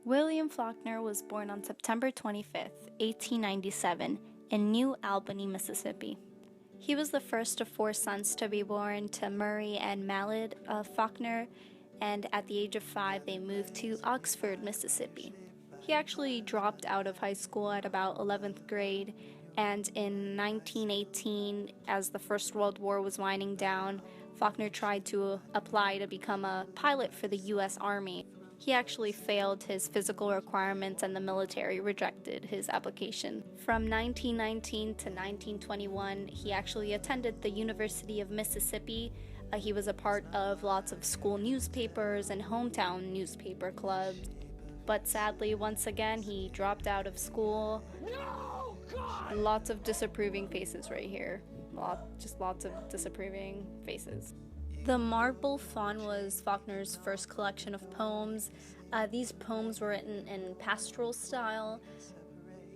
William Faulkner was born on September 25, 1897, in New Albany, Mississippi. He was the first of 4 sons to be born to Murray and Malad Faulkner, and at the age of 5, they moved to Oxford, Mississippi. He actually dropped out of high school at about 11th grade, and in 1918, as the First World War was winding down, Faulkner tried to apply to become a pilot for the U.S. Army. He actually failed his physical requirements and the military rejected his application. From 1919 to 1921, he actually attended the University of Mississippi. He was a part of lots of school newspapers and hometown newspaper clubs. But sadly, once again, he dropped out of school. No, God! Lots of disapproving faces right here. Lots of disapproving faces. The Marble Faun was Faulkner's first collection of poems. These poems were written in pastoral style.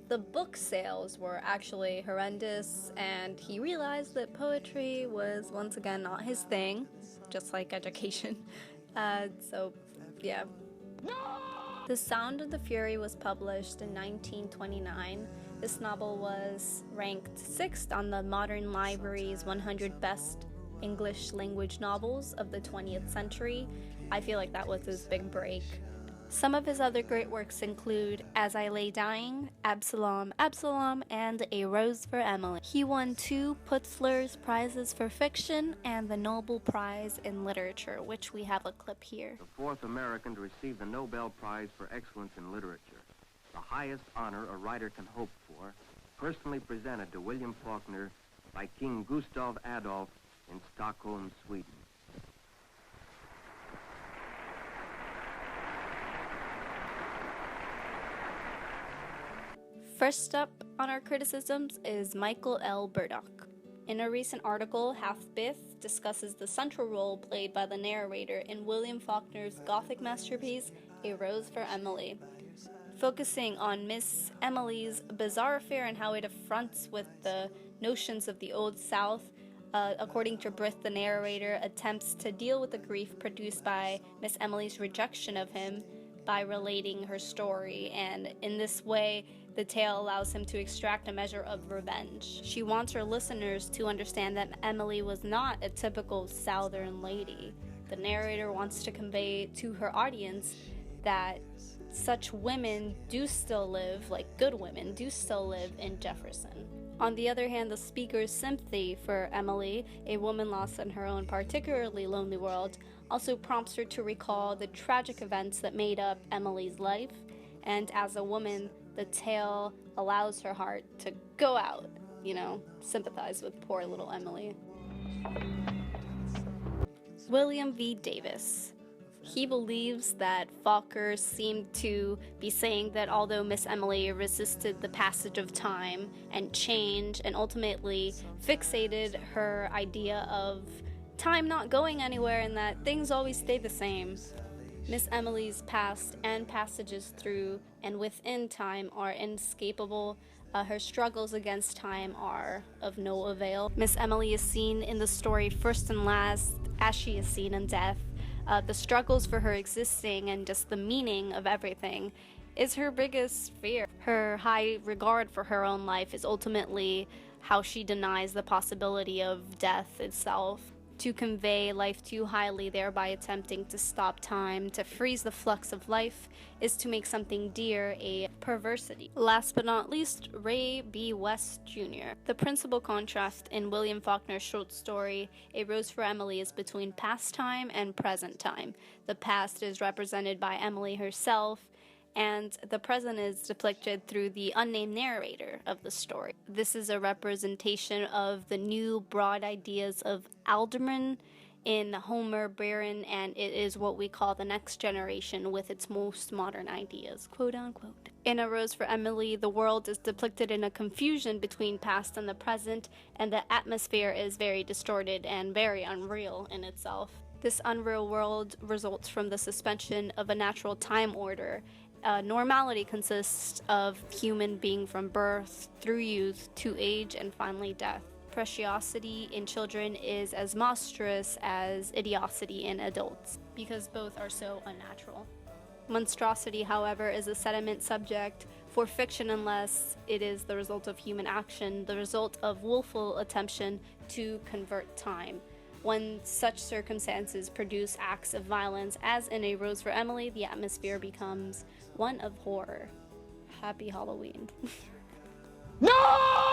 The book sales were actually horrendous, and he realized that poetry was once again not his thing, just like education. Yeah. The Sound of the Fury was published in 1929. This novel was ranked 6th on the Modern Library's 100 Best English Language Novels of the 20th Century. I feel like that was his big break. Some of his other great works include As I Lay Dying, Absalom, Absalom, and A Rose for Emily. He won 2 Putzler's Prizes for Fiction and the Nobel Prize in Literature, which we have a clip here. The 4th American to receive the Nobel Prize for Excellence in Literature, the highest honor a writer can hope for, personally presented to William Faulkner by King Gustav Adolf in Stockholm, Sweden. First up on our criticisms is Michael L. Burdock. In a recent article, Half-Bith discusses the central role played by the narrator in William Faulkner's Gothic masterpiece, A Rose for Emily, focusing on Miss Emily's bizarre affair and how it affronts with the notions of the Old South. According to Brith, the narrator attempts to deal with the grief produced by Miss Emily's rejection of him by relating her story, and in this way, the tale allows him to extract a measure of revenge. She wants her listeners to understand that Emily was not a typical Southern lady. The narrator wants to convey to her audience that such women do still live, like good women, do still live in Jefferson. On the other hand, the speaker's sympathy for Emily, a woman lost in her own particularly lonely world, also prompts her to recall the tragic events that made up Emily's life, and as a woman, the tale allows her heart to go out, sympathize with poor little Emily. William V. Davis. He believes that Faulkner seemed to be saying that although Miss Emily resisted the passage of time and change and ultimately fixated her idea of time not going anywhere and that things always stay the same, Miss Emily's past and passages through and within time are inescapable. Her struggles against time are of no avail. Miss Emily is seen in the story first and last as she is seen in death. The struggles for her existing and just the meaning of everything is her biggest fear. Her high regard for her own life is ultimately how she denies the possibility of death itself. To convey life too highly, thereby attempting to stop time, to freeze the flux of life, is to make something dear a perversity. Last but not least, Ray B. West Jr. The principal contrast in William Faulkner's short story, A Rose for Emily, is between past time and present time. The past is represented by Emily herself, and the present is depicted through the unnamed narrator of the story. This is a representation of the new broad ideas of Alderman in Homer Byron, and it is what we call the next generation with its most modern ideas, quote unquote. In A Rose for Emily, the world is depicted in a confusion between past and the present, and the atmosphere is very distorted and very unreal in itself. This unreal world results from the suspension of a natural time order. Normality consists of human being from birth through youth to age and finally death. Preciosity in children is as monstrous as idiocity in adults, because both are so unnatural. Monstrosity, however, is a sediment subject for fiction unless it is the result of human action, the result of willful attention to convert time. When such circumstances produce acts of violence, as in A Rose for Emily, the atmosphere becomes one of horror. Happy Halloween. No!